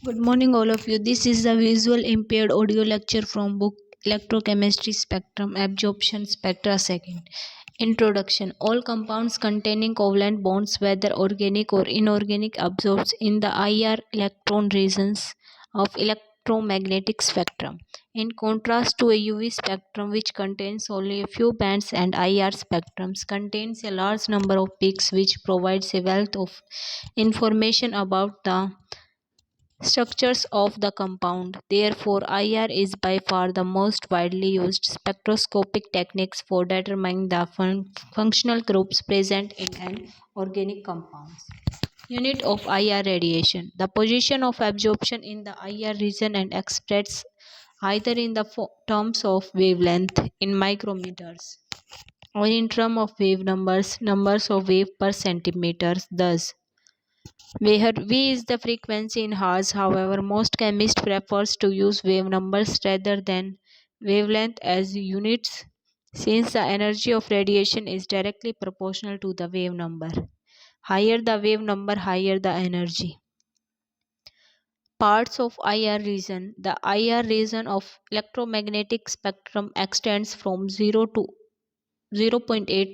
Good morning, all of you. This is the visual impaired audio lecture from book Electrochemistry Spectrum Absorption Spectra Second. Introduction. All compounds containing covalent bonds, whether organic or inorganic, absorbs in the IR electron regions of electromagnetic spectrum. In contrast to a UV spectrum, which contains only a few bands, and IR spectrums contains a large number of peaks, which provides a wealth of information about the structures of the compound. Therefore, IR is by far the most widely used spectroscopic techniques for determining the functional groups present in an organic compound. Unit of IR radiation. The position of absorption in the IR region and expressed either in the terms of wavelength in micrometers or in terms of wave numbers of wave per centimeter. Thus, where V is the frequency in Hertz. However, most chemists prefers to use wave numbers rather than wavelength as units, since the energy of radiation is directly proportional to the wave number. Higher the wave number, higher the energy. Parts of IR region. The IR region of electromagnetic spectrum extends from 0.8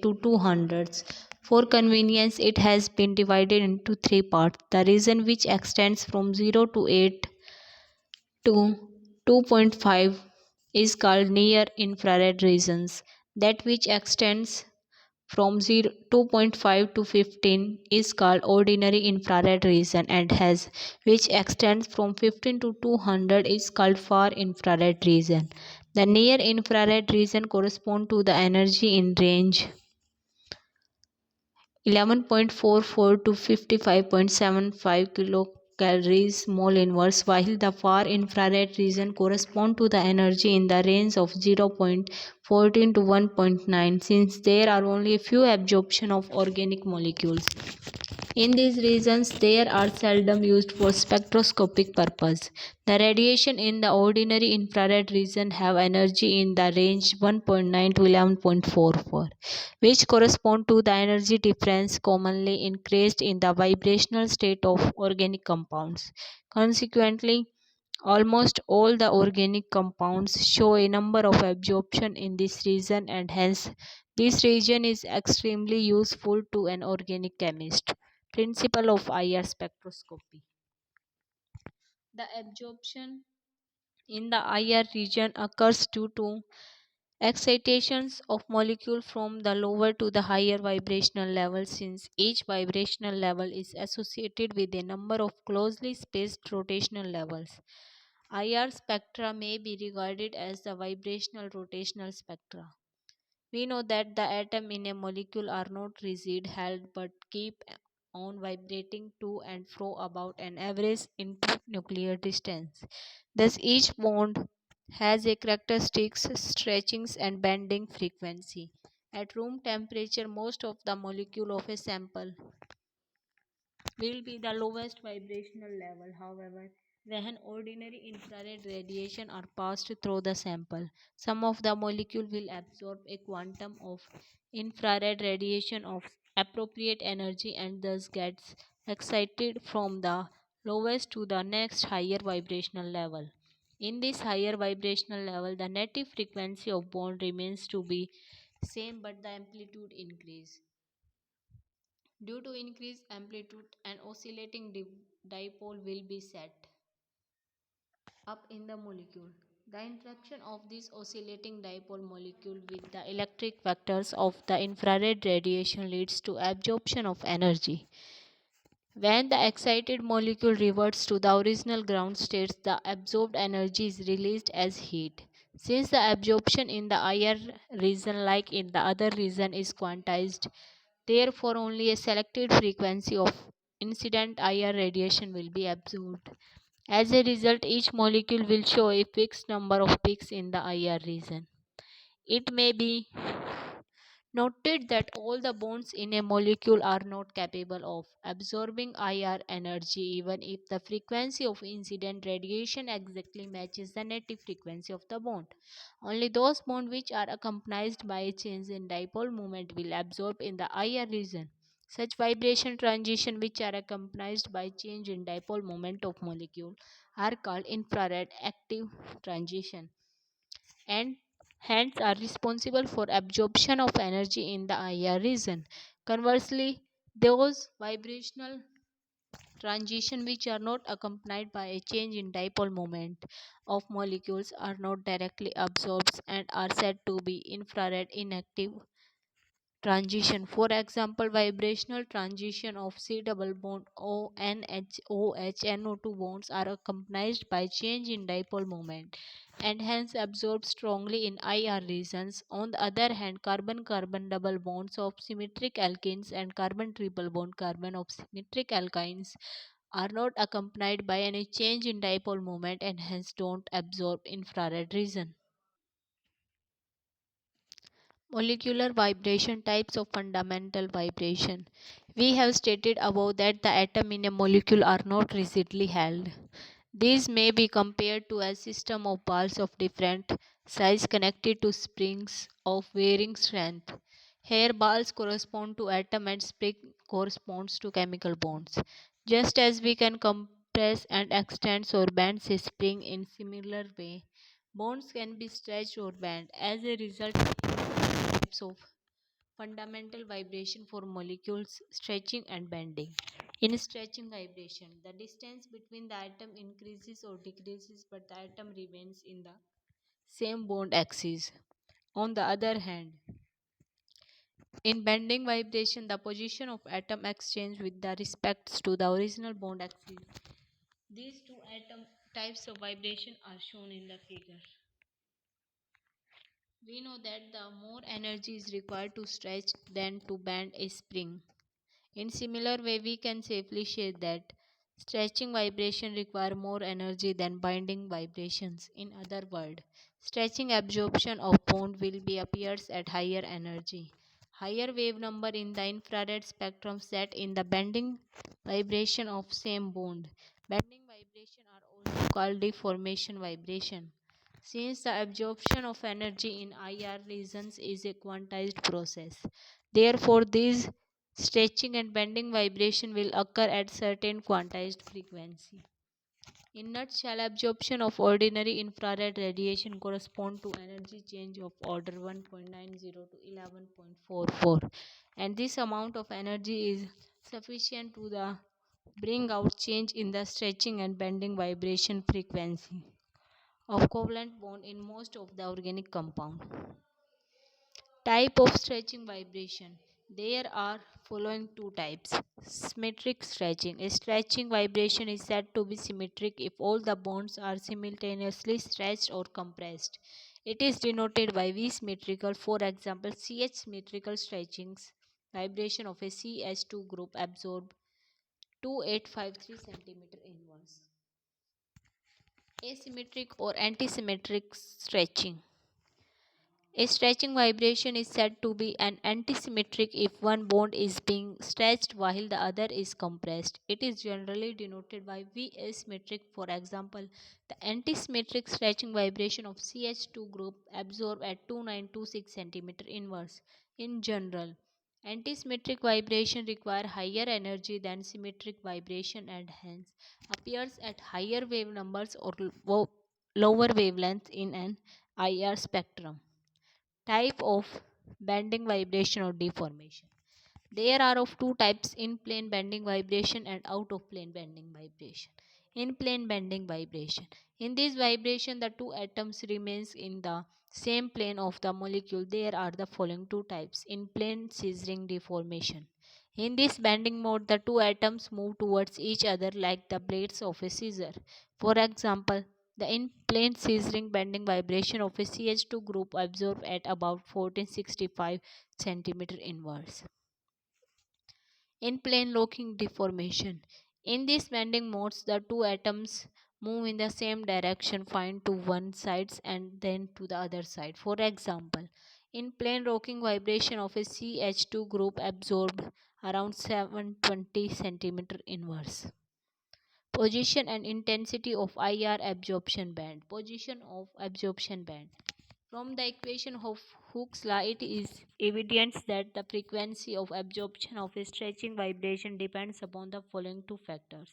to 200. For convenience, it has been divided into three parts. The region which extends from 0 to 8 to 2.5 is called near infrared regions. That which extends from 2.5 to 15 is called ordinary infrared region, and has which extends from 15 to 200 is called far infrared region. The near infrared region corresponds to the energy in range 11.44 to 55.75 kilocalories mole inverse, while the far infrared region corresponds to the energy in the range of 0.14 to 1.9, since there are only a few absorption of organic molecules. In these regions, they are seldom used for spectroscopic purpose. The radiation in the ordinary infrared region have energy in the range 1.9 to 11.44, which correspond to the energy difference commonly increased in the vibrational state of organic compounds. Consequently, almost all the organic compounds show a number of absorption in this region, and hence this region is extremely useful to an organic chemist. Principle of IR spectroscopy. The absorption in the IR region occurs due to excitations of molecule from the lower to the higher vibrational level, since each vibrational level is associated with a number of closely spaced rotational levels. IR spectra may be regarded as the vibrational rotational spectra. We know that the atom in a molecule are not rigid held but keep on vibrating to and fro about an average internuclear distance. Thus each bond has a characteristics stretchings and bending frequency. At room temperature, most of the molecule of a sample will be the lowest vibrational level. However, when ordinary infrared radiation are passed through the sample, some of the molecule will absorb a quantum of infrared radiation of appropriate energy, and thus gets excited from the lowest to the next higher vibrational level. In this higher vibrational level, the native frequency of bond remains to be same, but the amplitude increase. Due to increased amplitude, an oscillating dipole will be set up in the molecule. The interaction of this oscillating dipole molecule with the electric vectors of the infrared radiation leads to absorption of energy. When the excited molecule reverts to the original ground state, the absorbed energy is released as heat. Since the absorption in the IR region, like in the other region, is quantized, therefore only a selected frequency of incident IR radiation will be absorbed. As a result, each molecule will show a fixed number of peaks in the IR region. It may be noted that all the bonds in a molecule are not capable of absorbing IR energy, even if the frequency of incident radiation exactly matches the native frequency of the bond. Only those bonds which are accompanied by a change in dipole moment will absorb in the IR region. Such vibration transition which are accompanied by change in dipole moment of molecule are called infrared active transition and hence are responsible for absorption of energy in the IR region. Conversely, those vibrational transition which are not accompanied by a change in dipole moment of molecules are not directly absorbed and are said to be infrared inactive transition. For example, vibrational transition of C double bond ONH NO2 bonds are accompanied by change in dipole moment and hence absorbed strongly in IR regions. On the other hand, carbon-carbon double bonds of symmetric alkenes and carbon triple bond carbon of symmetric alkynes are not accompanied by any change in dipole moment and hence don't absorb infrared region. Molecular vibration types of fundamental vibration. We have stated above that the atom in a molecule are not rigidly held. These may be compared to a system of balls of different size connected to springs of varying strength. Here balls correspond to atom and spring corresponds to chemical bonds. Just as we can compress and extend or bend a spring in similar way, bonds can be stretched or bent. As a result, types of fundamental vibration for molecules stretching and bending. In stretching vibration, the distance between the atom increases or decreases, but the atom remains in the same bond axis. On the other hand, in bending vibration, the position of atom exchange with the respect to the original bond axis. These two atom types of vibration are shown in the figure. We know that the more energy is required to stretch than to bend a spring. In similar way, we can safely say that stretching vibration require more energy than binding vibrations. In other words, stretching absorption of bond will be appears at higher energy. Higher wave number in the infrared spectrum set in the bending vibration of same bond. Bending vibration are also called deformation vibration. Since the absorption of energy in IR regions is a quantized process, therefore these stretching and bending vibration will occur at certain quantized frequency. In nutshell, absorption of ordinary infrared radiation correspond to energy change of order 1.90 to 11.44, and this amount of energy is sufficient to bring out change in the stretching and bending vibration frequency of covalent bond in most of the organic compound. Type of stretching vibration. There are following two types. Symmetric stretching. A stretching vibration is said to be symmetric if all the bonds are simultaneously stretched or compressed. It is denoted by V symmetrical. For example, CH symmetrical stretchings. Vibration of a CH2 group absorb 2853 cm inverse. Asymmetric or antisymmetric stretching. A stretching vibration is said to be an antisymmetric if one bond is being stretched while the other is compressed. It is generally denoted by V asymmetric. For example, the antisymmetric stretching vibration of CH2 group absorbed at 2926 cm inverse. In general, antisymmetric vibration require higher energy than symmetric vibration and hence appears at higher wave numbers or lower wavelengths in an IR spectrum. Type of bending vibration or deformation. There are of two types: in plane bending vibration and out of plane bending vibration. In plane bending vibration. In this vibration, the two atoms remains in the same plane of the molecule. There are the following two types: in plane scissoring deformation. In this bending mode, the two atoms move towards each other like the blades of a scissor. For example, the in-plane scissoring bending vibration of a CH2 group absorbed at about 1465 cm inverse. In plane locking deformation. In these bending modes, the two atoms move in the same direction, find to one side and then to the other side. For example, in plane rocking vibration of a CH2 group absorbed around 720 cm inverse. Position and intensity of IR absorption band. Position of absorption band. From the equation of Hooke's law, it is evident that the frequency of absorption of a stretching vibration depends upon the following two factors: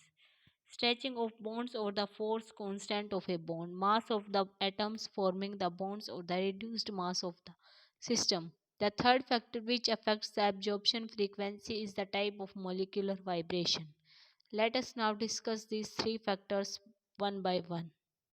stretching of bonds or the force constant of a bond, mass of the atoms forming the bonds or the reduced mass of the system. The third factor which affects the absorption frequency is the type of molecular vibration. Let us now discuss these three factors one by one.